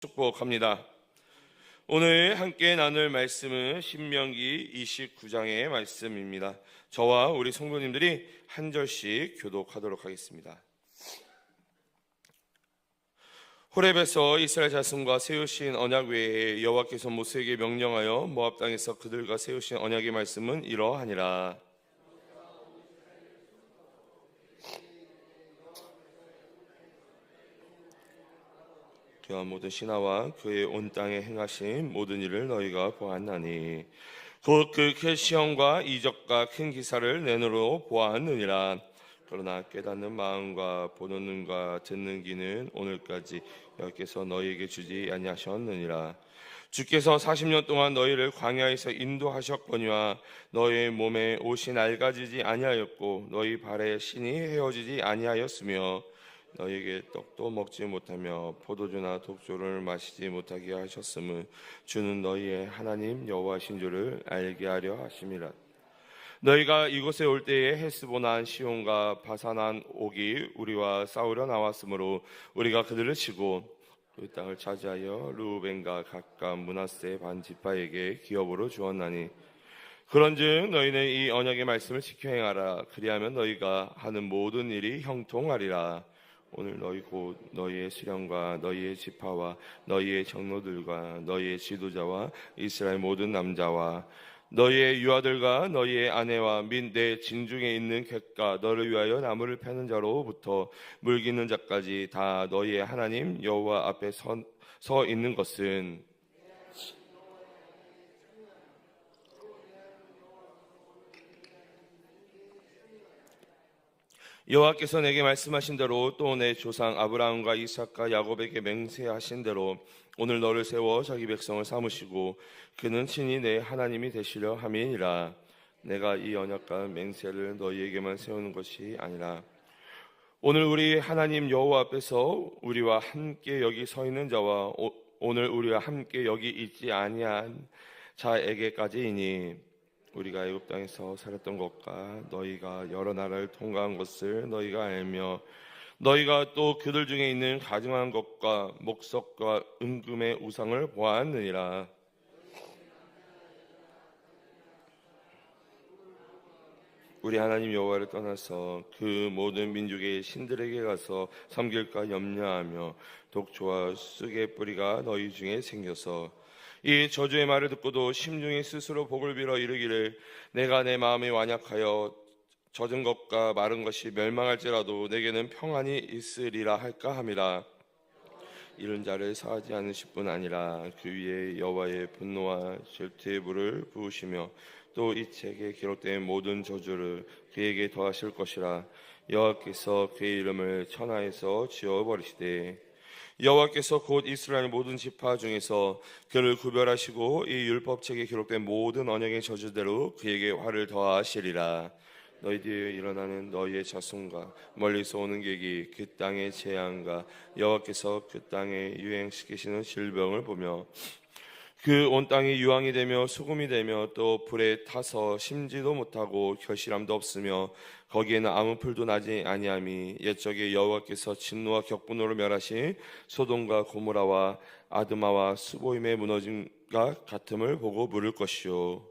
축복합니다. 오늘 함께 나눌 말씀은 신명기 29장의 말씀입니다. 저와 우리 성도님들이 한 절씩 교독하도록 하겠습니다. 호렙에서 이스라엘 자손과 세우신 언약 외에 여호와께서 모세에게 명령하여 모압 땅에서 그들과 세우신 언약의 말씀은 이러하니라. 그와 모든 신하와 그의 온 땅에 행하신 모든 일을 너희가 보았나니 곧 그 시험과 이적과 큰 기사를 내 눈으로 보았느니라. 그러나 깨닫는 마음과 보는 눈과 듣는 귀는 오늘까지 여호와께서 너희에게 주지 아니하셨느니라. 주께서 40년 동안 너희를 광야에서 인도하셨거니와 너희의 몸에 옷이 낡아지지 아니하였고 너희 발에 신이 헤어지지 아니하였으며 너희에게 떡도 먹지 못하며 포도주나 독주를 마시지 못하게 하셨음은 주는 너희의 하나님 여호와신 줄을 알게 하려 하심이라. 너희가 이곳에 올 때에 헤스본한 시온과 바산한 옥이 우리와 싸우려 나왔으므로 우리가 그들을 치고 그 땅을 차지하여 르우벤과 갓과 므낫세 반 지파에게 기업으로 주었나니 그런즉 너희는 이 언약의 말씀을 지켜 행하라. 그리하면 너희가 하는 모든 일이 형통하리라. 오늘 너희 곧 너희의 수령과 너희의 지파와 너희의 장로들과 너희의 지도자와 이스라엘 모든 남자와 너희의 유아들과 너희의 아내와 및 내 진중에 있는 객과 너를 위하여 나무를 패는 자로부터 물 기는 자까지 다 너희의 하나님 여호와 앞에 서 있는 것은 여호와께서 내게 말씀하신 대로 또 내 조상 아브라함과 이삭과 야곱에게 맹세하신 대로 오늘 너를 세워 자기 백성을 삼으시고 그는 친히 내 하나님이 되시려 함이니라. 내가 이 언약과 맹세를 너희에게만 세우는 것이 아니라 오늘 우리 하나님 여호와 앞에서 우리와 함께 여기 서 있는 자와 오늘 우리와 함께 여기 있지 아니한 자에게까지이니 우리가 애굽 땅에서 살았던 것과 너희가 여러 나라를 통과한 것을 너희가 알며 너희가 또 그들 중에 있는 가증한 것과 목석과 은금의 우상을 보았느니라. 우리 하나님 여호와를 떠나서 그 모든 민족의 신들에게 가서 섬길까 염려하며 독초와 쑥의 뿌리가 너희 중에 생겨서 이 저주의 말을 듣고도 심중에 스스로 복을 빌어 이르기를 내가 내 마음에 완약하여 젖은 것과 마른 것이 멸망할지라도 내게는 평안이 있으리라 할까 함이라. 이런 자를 사하지 않으실 뿐 아니라 그 위에 여호와의 분노와 질투의 불을 부으시며 또 이 책에 기록된 모든 저주를 그에게 더하실 것이라. 여호와께서 그의 이름을 천하에서 지워버리시되 여호와께서 곧 이스라엘 모든 지파 중에서 그를 구별하시고 이 율법책에 기록된 모든 언약의 저주대로 그에게 화를 더하시리라. 너희 뒤에 일어나는 너희의 자손과 멀리서 오는 객이 그 땅의 재앙과 여호와께서 그 땅에 유행시키시는 질병을 보며 그 온 땅이 유황이 되며 수금이 되며 또 불에 타서 심지도 못하고 결실함도 없으며 거기에는 아무 풀도 나지 아니함이 옛적에 여호와께서 진노와 격분으로 멸하신 소돔과 고모라와 아드마와 스보임의 무너짐과 같음을 보고 물을 것이요.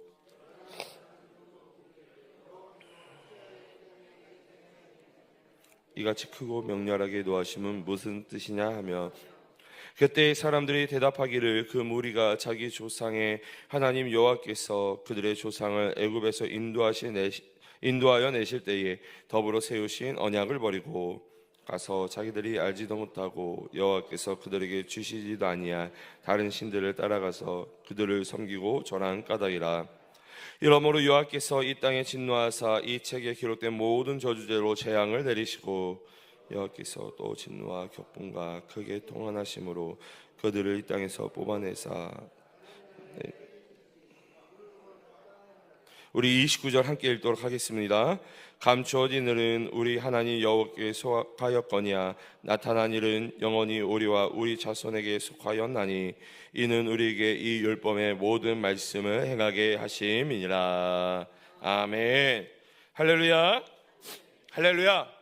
이같이 크고 명렬하게 노하심은 무슨 뜻이냐 하며 그때 사람들이 대답하기를 그 무리가 자기 조상의 하나님 여호와께서 그들의 조상을 애굽에서 인도하여 내실 때에 더불어 세우신 언약을 버리고 가서 자기들이 알지도 못하고 여호와께서 그들에게 주시지도 아니할 다른 신들을 따라가서 그들을 섬기고 절한 까닭이라. 이러므로 여호와께서 이 땅에 진노하사 이 책에 기록된 모든 저주대로 재앙을 내리시고 여호와께서 또 진노와 격분과 크게 통한하심으로 그들을 이 땅에서 뽑아내사 우리 29절 함께 읽도록 하겠습니다. 감추어진 일은 우리 하나님 여호와께 속하였거니와 나타난 일은 영원히 우리와 우리 자손에게 속하였나니 이는 우리에게 이 율법의 모든 말씀을 행하게 하심이니라. 아멘. 할렐루야. 할렐루야.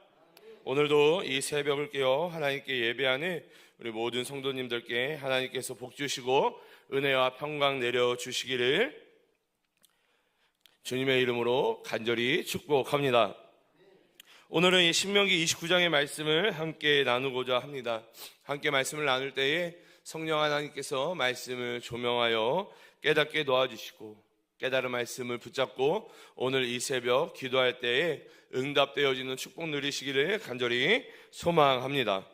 오늘도 이 새벽을 깨어 하나님께 예배하는 우리 모든 성도님들께 하나님께서 복 주시고 은혜와 평강 내려주시기를 주님의 이름으로 간절히 축복합니다. 오늘은 이 신명기 29장의 말씀을 함께 나누고자 합니다. 함께 말씀을 나눌 때에 성령 하나님께서 말씀을 조명하여 깨닫게 도와주시고 깨달은 말씀을 붙잡고 오늘 이 새벽 기도할 때에 응답되어지는 축복 누리시기를 간절히 소망합니다.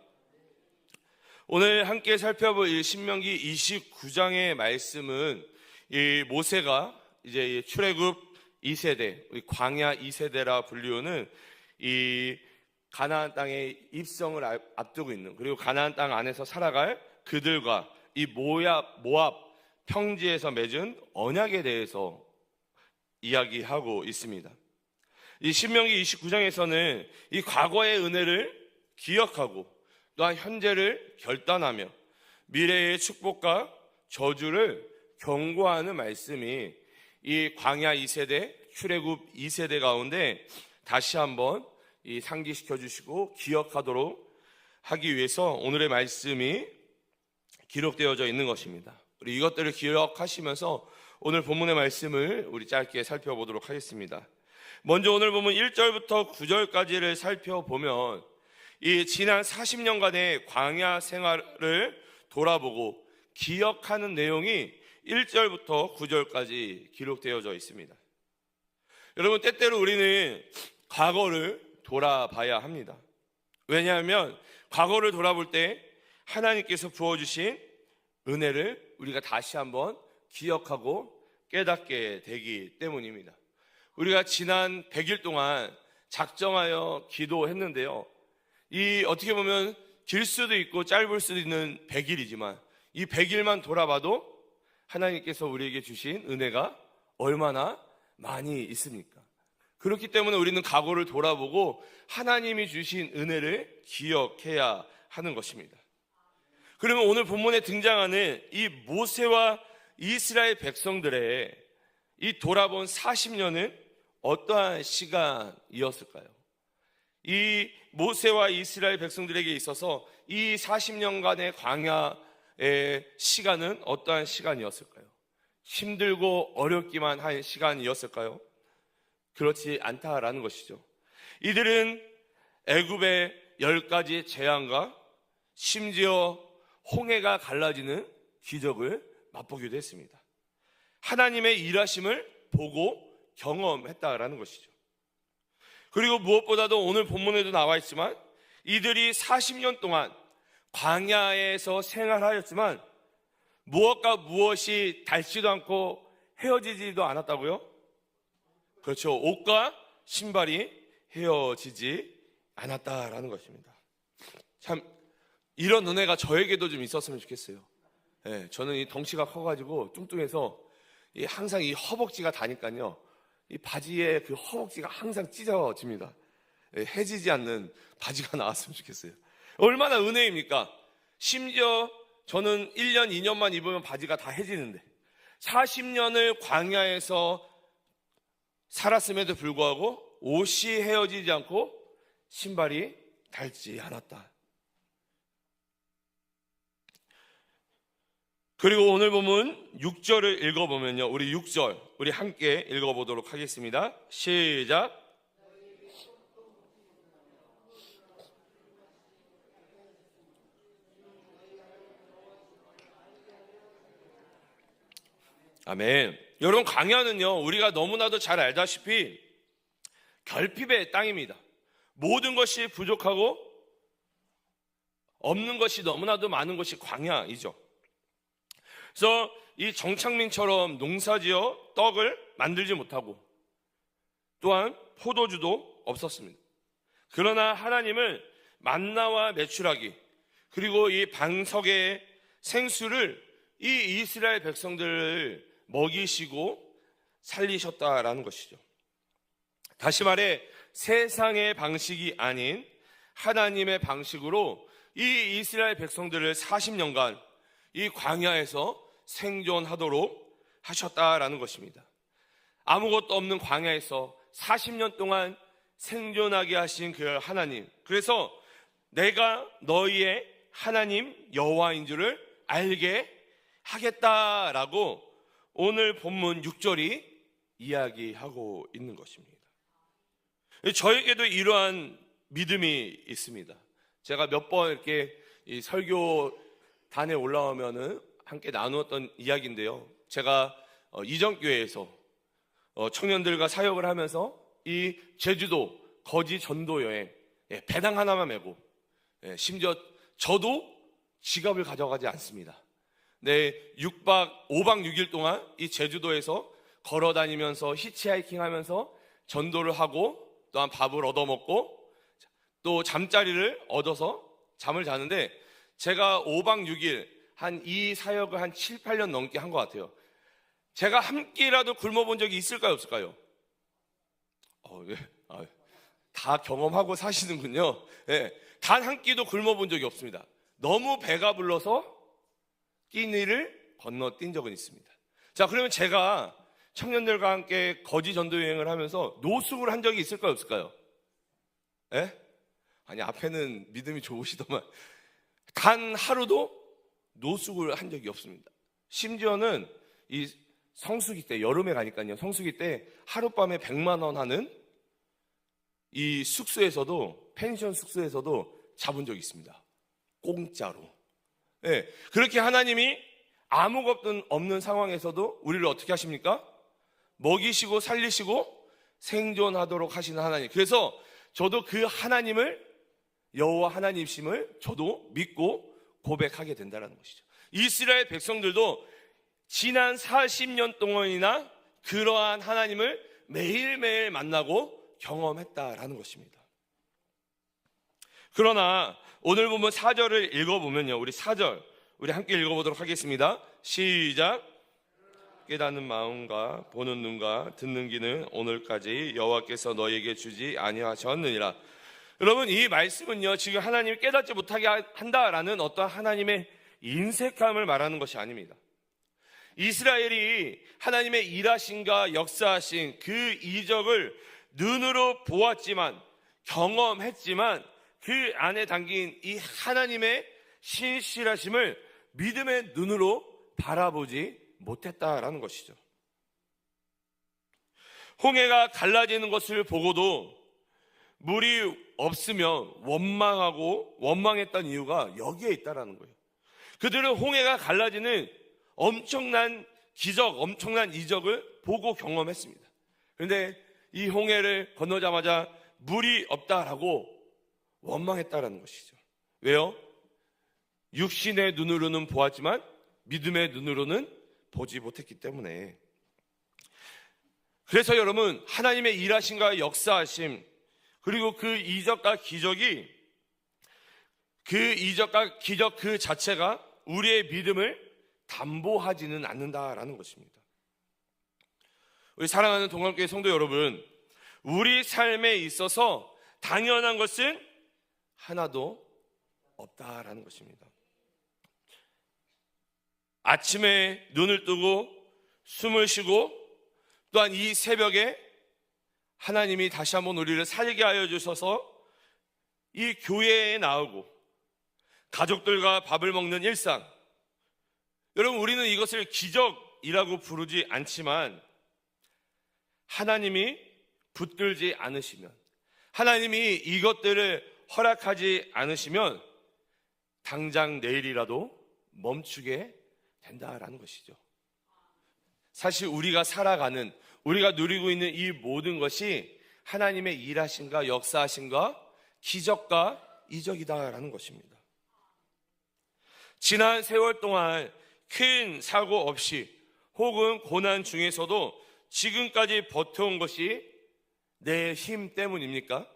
오늘 함께 살펴볼 이 신명기 29장의 말씀은 이 모세가 이제 출애굽 2세대, 광야 2세대라 불리우는 이 가나안 땅의 입성을 앞두고 있는, 그리고 가나안 땅 안에서 살아갈 그들과 이 모압 평지에서 맺은 언약에 대해서 이야기하고 있습니다. 이 신명기 29장에서는 이 과거의 은혜를 기억하고 또한 현재를 결단하며 미래의 축복과 저주를 경고하는 말씀이 이 광야 2세대, 출애굽 2세대 가운데 다시 한번 이 상기시켜 주시고 기억하도록 하기 위해서 오늘의 말씀이 기록되어져 있는 것입니다. 우리 이것들을 기억하시면서 오늘 본문의 말씀을 우리 짧게 살펴보도록 하겠습니다. 먼저 오늘 본문 1절부터 9절까지를 살펴보면 이 지난 40년간의 광야 생활을 돌아보고 기억하는 내용이 1절부터 9절까지 기록되어져 있습니다. 여러분, 때때로 우리는 과거를 돌아봐야 합니다. 왜냐하면 과거를 돌아볼 때 하나님께서 부어주신 은혜를 우리가 다시 한번 기억하고 깨닫게 되기 때문입니다. 우리가 지난 100일 동안 작정하여 기도했는데요, 이 어떻게 보면 길 수도 있고 짧을 수도 있는 100일이지만 이 100일만 돌아봐도 하나님께서 우리에게 주신 은혜가 얼마나 많이 있습니까? 그렇기 때문에 우리는 과거를 돌아보고 하나님이 주신 은혜를 기억해야 하는 것입니다. 그러면 오늘 본문에 등장하는 이 모세와 이스라엘 백성들의 이 돌아본 40년은 어떠한 시간이었을까요? 이 모세와 이스라엘 백성들에게 있어서 이 40년간의 광야의 시간은 어떠한 시간이었을까요? 힘들고 어렵기만 한 시간이었을까요? 그렇지 않다라는 것이죠. 이들은 애굽의 10가지 재앙과 심지어 홍해가 갈라지는 기적을 맛보기도 했습니다. 하나님의 일하심을 보고 경험했다라는 것이죠. 그리고 무엇보다도 오늘 본문에도 나와 있지만 이들이 40년 동안 광야에서 생활하였지만 무엇과 무엇이 닳지도 않고 헤어지지도 않았다고요? 그렇죠. 옷과 신발이 헤어지지 않았다라는 것입니다. 참 이런 은혜가 저에게도 좀 있었으면 좋겠어요. 네, 저는 이 덩치가 커가지고 뚱뚱해서 항상 이 허벅지가 다니까요, 이 바지에 그 허벅지가 항상 찢어집니다. 해지지 않는 바지가 나왔으면 좋겠어요. 얼마나 은혜입니까? 심지어 저는 1년, 2년만 입으면 바지가 다 해지는데 40년을 광야에서 살았음에도 불구하고 옷이 헤어지지 않고 신발이 닳지 않았다. 그리고 오늘 보면 6절을 읽어보면요, 우리 6절 우리 함께 읽어보도록 하겠습니다. 시작. 아멘. 여러분, 광야는요 우리가 너무나도 잘 알다시피 결핍의 땅입니다. 모든 것이 부족하고 없는 것이 너무나도 많은 것이 광야이죠. 그래서 이 정창민처럼 농사지어 떡을 만들지 못하고 또한 포도주도 없었습니다. 그러나 하나님은 만나와 메추라기 그리고 이 방석의 생수를 이 이스라엘 백성들을 먹이시고 살리셨다라는 것이죠. 다시 말해 세상의 방식이 아닌 하나님의 방식으로 이 이스라엘 백성들을 40년간 이 광야에서 생존하도록 하셨다라는 것입니다. 아무것도 없는 광야에서 40년 동안 생존하게 하신 그 하나님, 그래서 내가 너희의 하나님 여호와인 줄을 알게 하겠다라고 오늘 본문 6절이 이야기하고 있는 것입니다. 저에게도 이러한 믿음이 있습니다. 제가 몇 번 이렇게 이 설교단에 올라오면은 함께 나누었던 이야기인데요. 제가 이전교회에서 청년들과 사역을 하면서 이 제주도 거지 전도 여행 배낭 하나만 메고 심지어 저도 지갑을 가져가지 않습니다. 5박 6일 동안 이 제주도에서 걸어 다니면서 히치하이킹 하면서 전도를 하고 또한 밥을 얻어먹고 또 잠자리를 얻어서 잠을 자는데 제가 5박 6일 이 사역을 한 7, 8년 넘게 한 것 같아요. 제가 한 끼라도 굶어본 적이 있을까요, 없을까요? 다 경험하고 사시는군요. 단 한 끼도 굶어본 적이 없습니다. 너무 배가 불러서 끼니를 건너뛴 적은 있습니다. 자, 그러면 제가 청년들과 함께 거지 전도 여행을 하면서 노숙을 한 적이 있을까요, 없을까요? 아니, 앞에는 믿음이 좋으시더만 단 하루도 노숙을 한 적이 없습니다. 심지어는 이 성수기 때, 여름에 가니까요, 성수기 때 하룻밤에 100만 원 하는 이 숙소에서도, 펜션 숙소에서도 잡은 적이 있습니다. 공짜로. 그렇게 하나님이 아무것도 없는 상황에서도 우리를 어떻게 하십니까? 먹이시고 살리시고 생존하도록 하시는 하나님. 그래서 저도 그 하나님을, 여호와 하나님심을 저도 믿고 고백하게 된다는 것이죠. 이스라엘 백성들도 지난 40년 동안이나 그러한 하나님을 매일매일 만나고 경험했다라는 것입니다. 그러나 오늘 보면 4절을 읽어보면요, 우리 4절 우리 함께 읽어보도록 하겠습니다. 시작. 깨닫는 마음과 보는 눈과 듣는 귀는 오늘까지 여호와께서 너에게 주지 아니하셨느니라. 여러분, 이 말씀은요, 지금 하나님이 깨닫지 못하게 한다라는 어떤 하나님의 인색함을 말하는 것이 아닙니다. 이스라엘이 하나님의 일하심과 역사하신 그 이적을 눈으로 보았지만, 경험했지만 그 안에 담긴 이 하나님의 신실하심을 믿음의 눈으로 바라보지 못했다라는 것이죠. 홍해가 갈라지는 것을 보고도 물이 없으면 원망했던 이유가 여기에 있다라는 거예요. 그들은 홍해가 갈라지는 엄청난 기적, 엄청난 이적을 보고 경험했습니다. 그런데 이 홍해를 건너자마자 물이 없다라고 원망했다라는 것이죠. 왜요? 육신의 눈으로는 보았지만 믿음의 눈으로는 보지 못했기 때문에. 그래서 여러분, 하나님의 일하심과 역사하심, 그리고 그 이적과 기적이, 그 이적과 기적 그 자체가 우리의 믿음을 담보하지는 않는다라는 것입니다. 우리 사랑하는 동안교회 성도 여러분, 우리 삶에 있어서 당연한 것은 하나도 없다라는 것입니다. 아침에 눈을 뜨고 숨을 쉬고 또한 이 새벽에 하나님이 다시 한번 우리를 살게 하여 주셔서 이 교회에 나오고 가족들과 밥을 먹는 일상, 여러분, 우리는 이것을 기적이라고 부르지 않지만 하나님이 붙들지 않으시면, 하나님이 이것들을 허락하지 않으시면 당장 내일이라도 멈추게 된다라는 것이죠. 사실 우리가 살아가는, 우리가 누리고 있는 이 모든 것이 하나님의 일하심과 역사하심과 기적과 이적이다라는 것입니다. 지난 세월 동안 큰 사고 없이 혹은 고난 중에서도 지금까지 버텨온 것이 내 힘 때문입니까?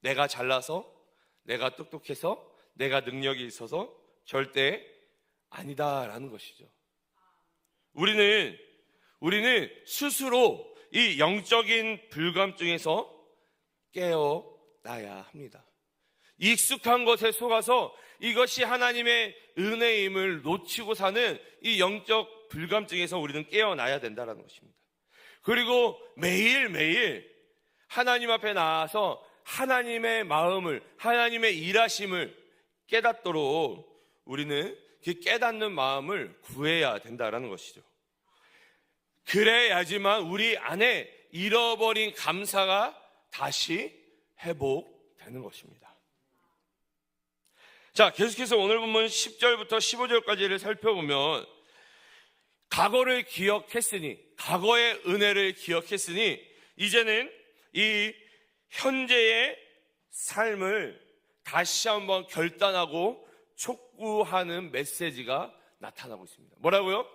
내가 잘나서, 내가 똑똑해서, 내가 능력이 있어서? 절대 아니다라는 것이죠. 우리는 스스로 이 영적인 불감증에서 깨어나야 합니다. 익숙한 것에 속아서 이것이 하나님의 은혜임을 놓치고 사는 이 영적 불감증에서 우리는 깨어나야 된다는 것입니다. 그리고 매일매일 하나님 앞에 나와서 하나님의 마음을, 하나님의 일하심을 깨닫도록 우리는 그 깨닫는 마음을 구해야 된다라는 것이죠. 그래야지만 우리 안에 잃어버린 감사가 다시 회복되는 것입니다. 자, 계속해서 오늘 본문 10절부터 15절까지를 살펴보면 과거를 기억했으니, 과거의 은혜를 기억했으니 이제는 이 현재의 삶을 다시 한번 결단하고 촉구하는 메시지가 나타나고 있습니다. 뭐라고요?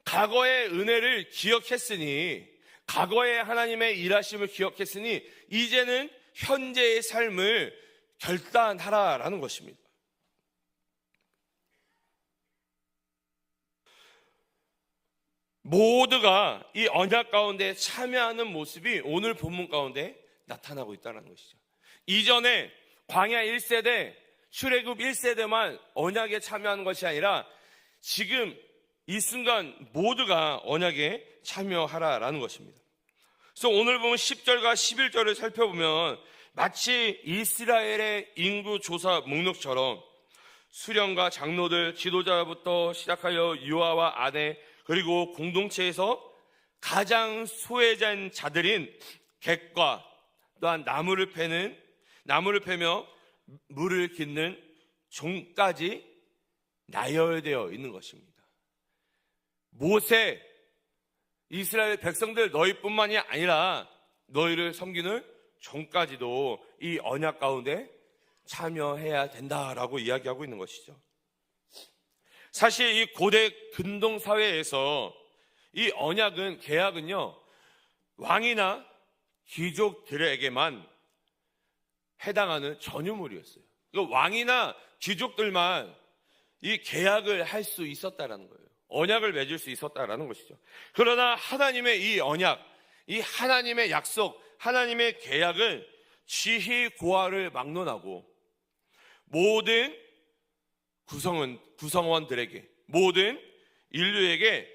과거의 은혜를 기억했으니, 과거의 하나님의 일하심을 기억했으니 이제는 현재의 삶을 결단하라라는 것입니다. 모두가 이 언약 가운데 참여하는 모습이 오늘 본문 가운데 나타나고 있다는 것이죠. 이전에 광야 1세대, 출애굽 1세대만 언약에 참여하는 것이 아니라 지금 이 순간 모두가 언약에 참여하라라는 것입니다. 그래서 오늘 보면 10절과 11절을 살펴보면 마치 이스라엘의 인구 조사 목록처럼 수령과 장로들, 지도자부터 시작하여 유아와 아내, 그리고 공동체에서 가장 소외된 자들인 객과 또한 나무를 패며 물을 깃는 종까지 나열되어 있는 것입니다. 모세, 이스라엘 백성들 너희뿐만이 아니라 너희를 섬기는 종까지도 이 언약 가운데 참여해야 된다라고 이야기하고 있는 것이죠. 사실 이 고대 근동 사회에서 이 언약은, 계약은요, 왕이나 귀족들에게만 해당하는 전유물이었어요. 왕이나 귀족들만 이 계약을 할 수 있었다라는 거예요. 언약을 맺을 수 있었다라는 것이죠. 그러나 하나님의 이 언약, 이 하나님의 약속, 하나님의 계약은 지희 고하를 막론하고 모든 구성원들에게, 모든 인류에게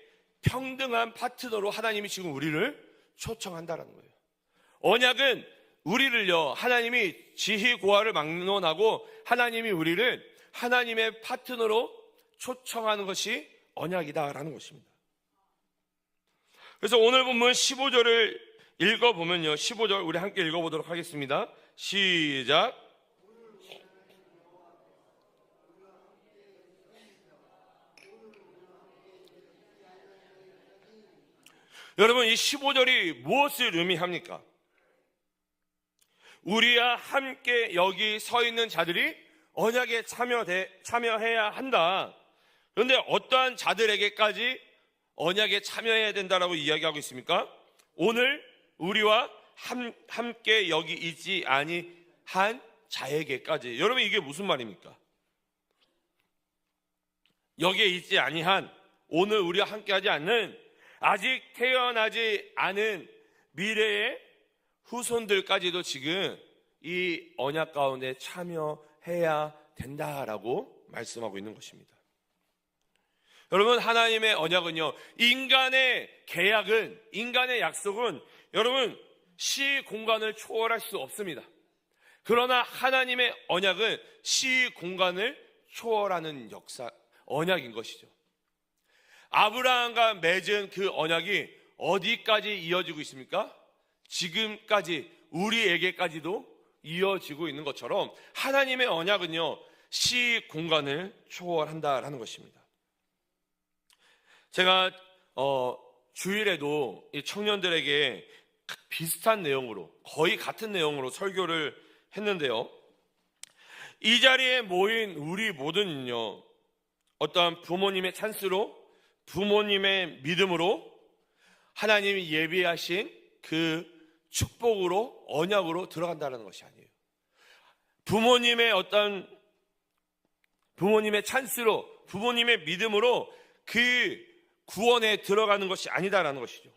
평등한 파트너로 하나님이 지금 우리를 초청한다는 거예요. 언약은 우리를요, 하나님이 지희 고하를 막론하고 하나님이 우리를 하나님의 파트너로 초청하는 것이 언약이다라는 것입니다. 그래서 오늘 본문 15절을 읽어보면요, 15절 우리 함께 읽어보도록 하겠습니다. 시작. 여러분, 이 15절이 무엇을 의미합니까? 우리와 함께 여기 서 있는 자들이 언약에 참여해야 한다. 그런데 어떠한 자들에게까지 언약에 참여해야 된다라고 이야기하고 있습니까? 오늘 우리와 함께 여기 있지 아니한 자에게까지. 여러분, 이게 무슨 말입니까? 여기에 있지 아니한, 오늘 우리와 함께하지 않는, 아직 태어나지 않은 미래의 후손들까지도 지금 이 언약 가운데 참여해야 된다라고 말씀하고 있는 것입니다. 여러분, 하나님의 언약은요, 인간의 계약은, 인간의 약속은 여러분 시 공간을 초월할 수 없습니다. 그러나 하나님의 언약은 시 공간을 초월하는 언약인 것이죠. 아브라함과 맺은 그 언약이 어디까지 이어지고 있습니까? 지금까지 우리에게까지도 이어지고 있는 것처럼 하나님의 언약은요, 시 공간을 초월한다라는 것입니다. 제가 주일에도 이 청년들에게 비슷한 내용으로, 거의 같은 내용으로 설교를 했는데요, 이 자리에 모인 우리 모두는요, 어떠한 부모님의 찬스로, 부모님의 믿음으로, 하나님이 예비하신 그 축복으로, 언약으로 들어간다는 것이 아니에요. 부모님의 찬스로, 부모님의 믿음으로 그 구원에 들어가는 것이 아니다라는 것이죠.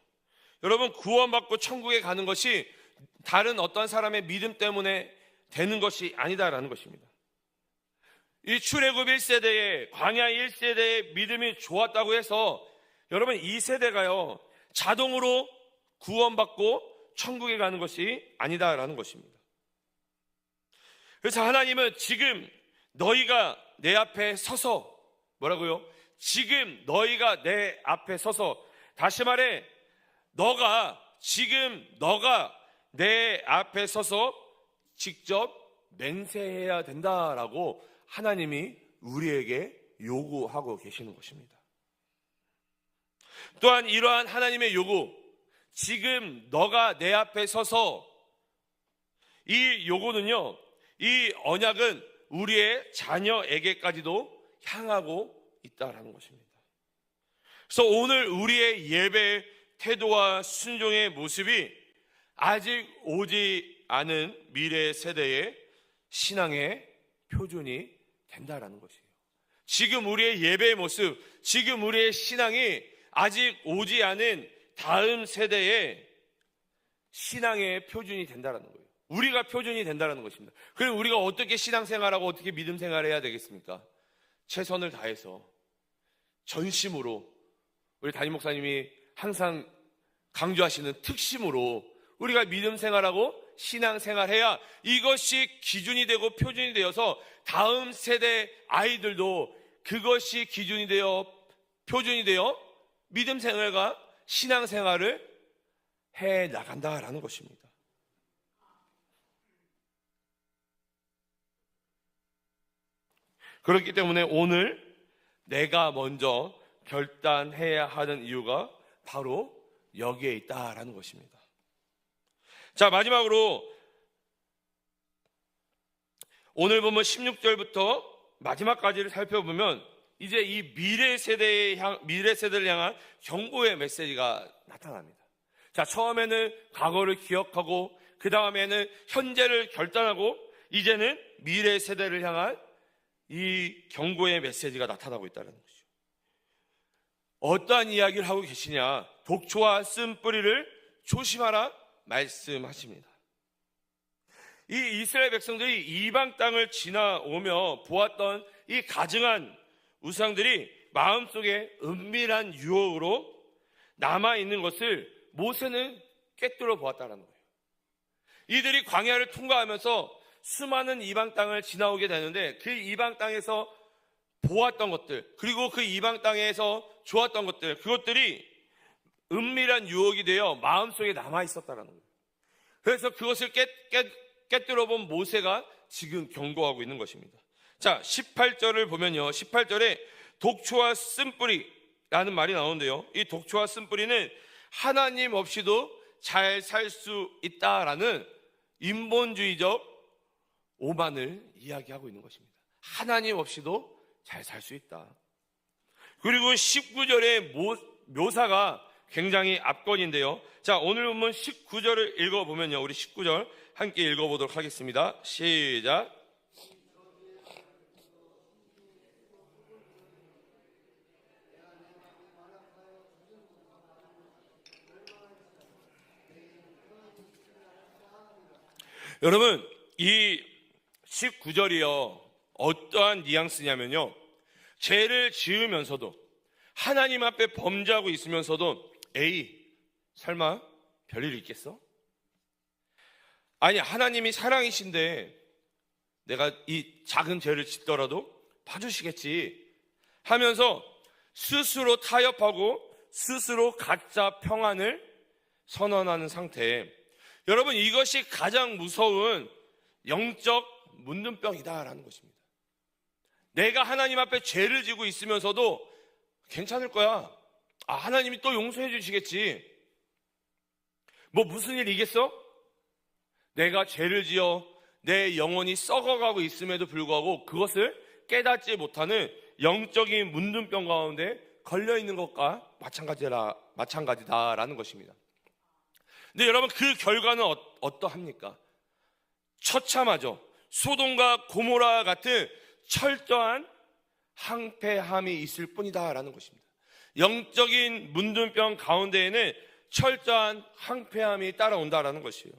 여러분, 구원받고 천국에 가는 것이 다른 어떤 사람의 믿음 때문에 되는 것이 아니다라는 것입니다. 이 출애굽 1세대의, 광야 1세대의 믿음이 좋았다고 해서 여러분, 이 세대가요 자동으로 구원받고 천국에 가는 것이 아니다라는 것입니다. 그래서 하나님은 지금 너희가 내 앞에 서서, 뭐라고요? 지금 너희가 내 앞에 서서, 다시 말해 너가 내 앞에 서서 직접 맹세해야 된다라고 하나님이 우리에게 요구하고 계시는 것입니다. 또한 이러한 하나님의 요구, 지금 너가 내 앞에 서서, 이 요구는요, 이 언약은 우리의 자녀에게까지도 향하고 있다라는 것입니다. 그래서 오늘 우리의 예배 태도와 순종의 모습이 아직 오지 않은 미래 세대의 신앙의 표준이 된다라는 것이에요. 지금 우리의 예배의 모습, 지금 우리의 신앙이 아직 오지 않은 다음 세대의 신앙의 표준이 된다라는 거예요. 우리가 표준이 된다라는 것입니다. 그럼 우리가 어떻게 신앙생활하고 어떻게 믿음 생활을 해야 되겠습니까? 최선을 다해서 전심으로, 우리 담임 목사님이 항상 강조하시는 특심으로 우리가 믿음 생활하고 신앙 생활해야 이것이 기준이 되고 표준이 되어서 다음 세대 아이들도 그것이 기준이 되어 표준이 되어 믿음 생활과 신앙 생활을 해 나간다라는 것입니다. 그렇기 때문에 오늘 내가 먼저 결단해야 하는 이유가 바로 여기에 있다라는 것입니다. 자, 마지막으로 오늘 보면 16절부터 마지막까지를 살펴보면 이제 이 미래 세대를 향한 경고의 메시지가 나타납니다. 자, 처음에는 과거를 기억하고 그 다음에는 현재를 결단하고 이제는 미래 세대를 향한 이 경고의 메시지가 나타나고 있다는 것이죠. 어떠한 이야기를 하고 계시냐? 독초와 쓴뿌리를 조심하라 말씀하십니다. 이 이스라엘 백성들이 이방 땅을 지나오며 보았던 이 가증한 우상들이 마음속에 은밀한 유혹으로 남아있는 것을 모세는 꿰뚫어 보았다는 거예요. 이들이 광야를 통과하면서 수많은 이방 땅을 지나오게 되는데 그 이방 땅에서 보았던 것들, 그리고 그 이방 땅에서 좋았던 것들, 그것들이 은밀한 유혹이 되어 마음속에 남아있었다는 거예요. 그래서 그것을 꿰뚫어 본 모세가 지금 경고하고 있는 것입니다. 자, 18절을 보면요, 18절에 독초와 쓴뿌리라는 말이 나오는데요, 이 독초와 쓴뿌리는 하나님 없이도 잘 살 수 있다라는 인본주의적 오만을 이야기하고 있는 것입니다. 하나님 없이도 잘 살 수 있다. 그리고 19절의 묘사가 굉장히 압권인데요. 자, 오늘 본문 19절을 읽어보면요, 우리 19절 함께 읽어보도록 하겠습니다. 시작. 여러분, 이 19절이요, 어떠한 뉘앙스냐면요, 죄를 지으면서도 하나님 앞에 범죄하고 있으면서도 에이, 설마 별일 있겠어? 아니, 하나님이 사랑이신데 내가 이 작은 죄를 짓더라도 봐주시겠지 하면서 스스로 타협하고 스스로 가짜 평안을 선언하는 상태. 여러분, 이것이 가장 무서운 영적 문둥병이다라는 것입니다. 내가 하나님 앞에 죄를 지고 있으면서도 괜찮을 거야. 아, 하나님이 또 용서해 주시겠지. 뭐 무슨 일이겠어? 내가 죄를 지어 내 영혼이 썩어가고 있음에도 불구하고 그것을 깨닫지 못하는 영적인 문둥병 가운데 걸려있는 것과 마찬가지다라는 것입니다. 근데 여러분, 그 결과는 어떠합니까? 처참하죠. 소돔과 고모라 같은 철저한 항폐함이 있을 뿐이다라는 것입니다. 영적인 문둥병 가운데에는 철저한 항폐함이 따라온다라는 것이에요.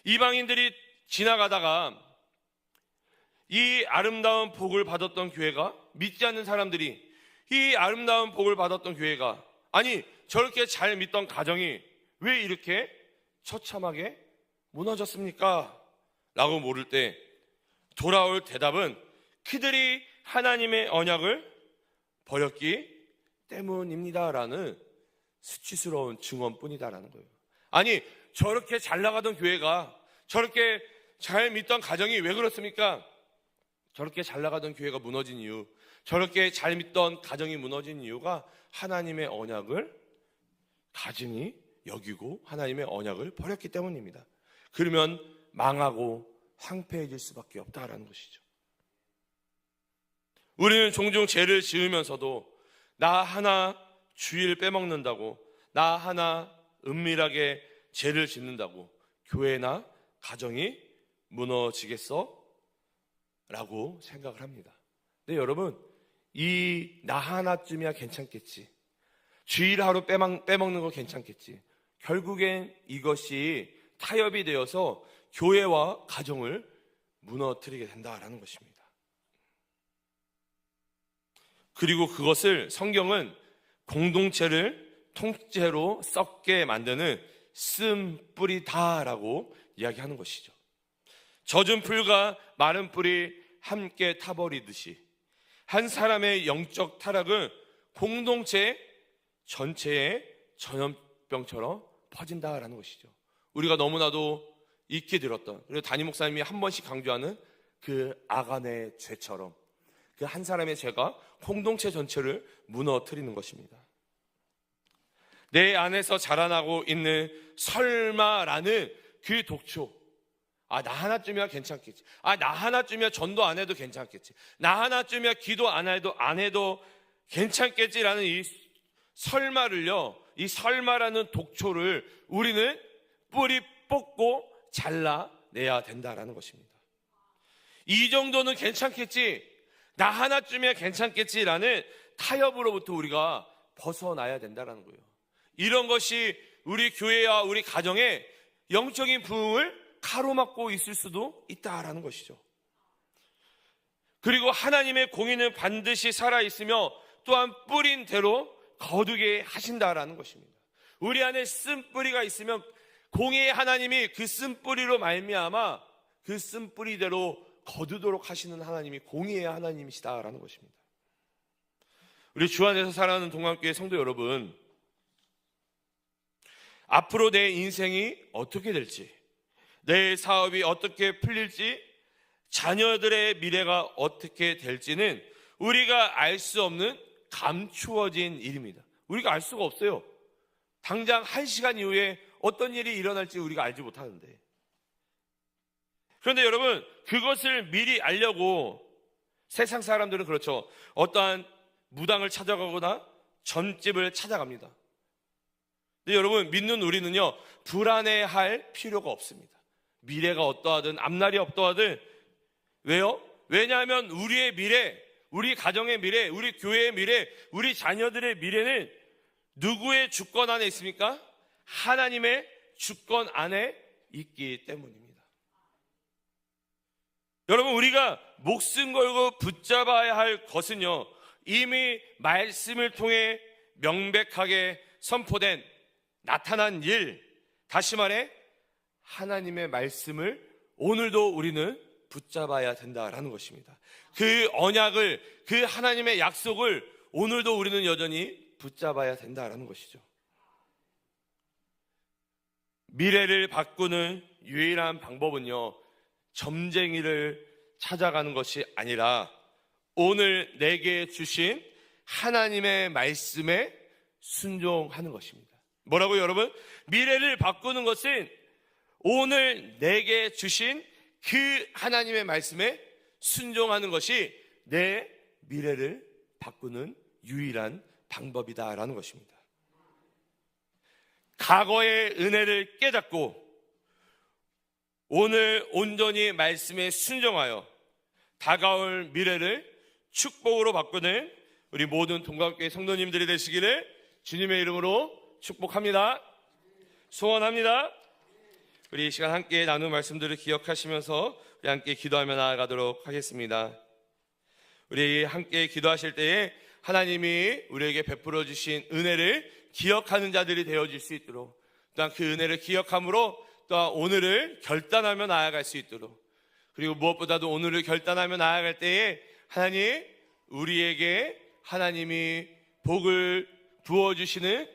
이방인들이 지나가다가 이 아름다운 복을 받았던 교회가, 믿지 않는 사람들이 이 아름다운 복을 받았던 교회가, 아니 저렇게 잘 믿던 가정이 왜 이렇게 처참하게 무너졌습니까? 라고 물을 때 돌아올 대답은 그들이 하나님의 언약을 버렸기 때문입니다라는 수치스러운 증언뿐이다라는 거예요. 아니, 저렇게 잘 나가던 교회가, 저렇게 잘 믿던 가정이 왜 그렇습니까? 저렇게 잘 나가던 교회가 무너진 이유, 저렇게 잘 믿던 가정이 무너진 이유가 하나님의 언약을 가증히 여기고 하나님의 언약을 버렸기 때문입니다. 그러면 망하고 황폐해질 수밖에 없다라는 것이죠. 우리는 종종 죄를 지으면서도 나 하나 주일 빼먹는다고, 나 하나 은밀하게 죄를 짓는다고 교회나 가정이 무너지겠어? 라고 생각을 합니다. 근데 여러분, 이 나 하나쯤이야 괜찮겠지, 주일 하루 빼먹는 거 괜찮겠지, 결국엔 이것이 타협이 되어서 교회와 가정을 무너뜨리게 된다라는 것입니다. 그리고 그것을 성경은 공동체를 통째로 썩게 만드는 쓴뿌리다라고 이야기하는 것이죠. 젖은 풀과 마른 풀이 함께 타버리듯이 한 사람의 영적 타락은 공동체 전체의 전염병처럼 퍼진다라는 것이죠. 우리가 너무나도 익히 들었던, 그리고 담임 목사님이 한 번씩 강조하는 그 아간의 죄처럼 그 한 사람의 죄가 공동체 전체를 무너뜨리는 것입니다. 내 안에서 자라나고 있는 설마라는 그 독초, 나 하나쯤이야 괜찮겠지, 나 하나쯤이야 전도 안 해도 괜찮겠지, 나 하나쯤이야 기도 안 해도 괜찮겠지라는 이 설마를요, 이 설마라는 독초를 우리는 뿌리 뽑고 잘라내야 된다라는 것입니다. 이 정도는 괜찮겠지, 나 하나쯤이야 괜찮겠지라는 타협으로부터 우리가 벗어나야 된다는 거예요. 이런 것이 우리 교회와 우리 가정의 영적인 부흥을 가로막고 있을 수도 있다라는 것이죠. 그리고 하나님의 공의는 반드시 살아있으며 또한 뿌린 대로 거두게 하신다라는 것입니다. 우리 안에 쓴뿌리가 있으면 공의의 하나님이 그 쓴뿌리로 말미암아 그 쓴뿌리대로 거두도록 하시는 하나님이 공의의 하나님이시다라는 것입니다. 우리 주 안에서 살아가는 동안교회 성도 여러분, 앞으로 내 인생이 어떻게 될지, 내 사업이 어떻게 풀릴지, 자녀들의 미래가 어떻게 될지는 우리가 알 수 없는 감추어진 일입니다. 우리가 알 수가 없어요. 당장 1시간 이후에 어떤 일이 일어날지 우리가 알지 못하는데, 그런데 여러분, 그것을 미리 알려고 세상 사람들은 그렇죠, 어떠한 무당을 찾아가거나 점집을 찾아갑니다. 근데 여러분, 믿는 우리는요, 불안해할 필요가 없습니다. 미래가 어떠하든 앞날이 어떠하든. 왜요? 왜냐하면 우리의 미래, 우리 가정의 미래, 우리 교회의 미래, 우리 자녀들의 미래는 누구의 주권 안에 있습니까? 하나님의 주권 안에 있기 때문입니다. 여러분, 우리가 목숨 걸고 붙잡아야 할 것은요, 이미 말씀을 통해 명백하게 선포된 나타난 일, 다시 말해 하나님의 말씀을 오늘도 우리는 붙잡아야 된다라는 것입니다. 그 언약을, 그 하나님의 약속을 오늘도 우리는 여전히 붙잡아야 된다라는 것이죠. 미래를 바꾸는 유일한 방법은요, 점쟁이를 찾아가는 것이 아니라 오늘 내게 주신 하나님의 말씀에 순종하는 것입니다. 뭐라고요, 여러분? 미래를 바꾸는 것은 오늘 내게 주신 그 하나님의 말씀에 순종하는 것이 내 미래를 바꾸는 유일한 방법이다라는 것입니다. 과거의 은혜를 깨닫고 오늘 온전히 말씀에 순종하여 다가올 미래를 축복으로 바꾸는 우리 모든 동감교회 성도님들이 되시기를 주님의 이름으로 축복합니다. 소원합니다. 우리 이 시간 함께 나눈 말씀들을 기억하시면서 우리 함께 기도하며 나아가도록 하겠습니다. 우리 함께 기도하실 때에 하나님이 우리에게 베풀어 주신 은혜를 기억하는 자들이 되어질 수 있도록, 또한 그 은혜를 기억함으로 또한 오늘을 결단하며 나아갈 수 있도록, 그리고 무엇보다도 오늘을 결단하며 나아갈 때에 하나님, 우리에게 하나님이 복을 부어주시는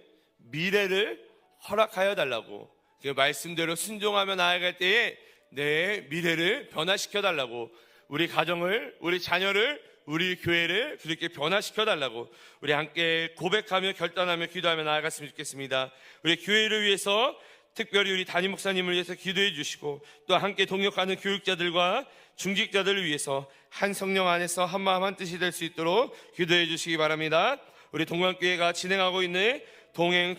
미래를 허락하여 달라고, 그 말씀대로 순종하며 나아갈 때에 내 미래를 변화시켜 달라고, 우리 가정을, 우리 자녀를, 우리 교회를 그렇게 변화시켜 달라고 우리 함께 고백하며 결단하며 기도하며 나아갔으면 좋겠습니다. 우리 교회를 위해서, 특별히 우리 담임 목사님을 위해서 기도해 주시고, 또 함께 동역하는 교육자들과 중직자들을 위해서 한 성령 안에서 한 마음 한 뜻이 될 수 있도록 기도해 주시기 바랍니다. 우리 동관교회가 진행하고 있는 동행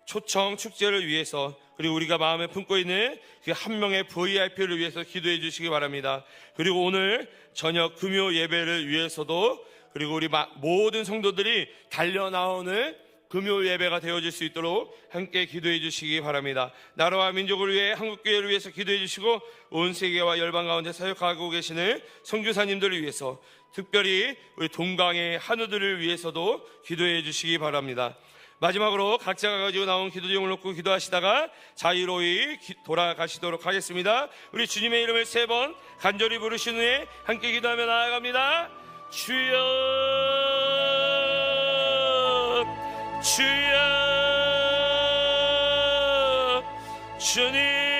초청 축제를 위해서, 그리고 우리가 마음에 품고 있는 그 한 명의 VIP를 위해서 기도해 주시기 바랍니다. 그리고 오늘 저녁 금요 예배를 위해서도, 그리고 우리 모든 성도들이 달려 나오는 금요 예배가 되어질 수 있도록 함께 기도해 주시기 바랍니다. 나라와 민족을 위해, 한국교회를 위해서 기도해 주시고, 온 세계와 열방 가운데 사역하고 계시는 선교사님들을 위해서, 특별히 우리 동강의 한우들을 위해서도 기도해 주시기 바랍니다. 마지막으로 각자가 가지고 나온 기도 제목을 놓고 기도하시다가 자유로이 돌아가시도록 하겠습니다. 우리 주님의 이름을 3번 간절히 부르신 후에 함께 기도하며 나아갑니다. 주여, 주여, 주님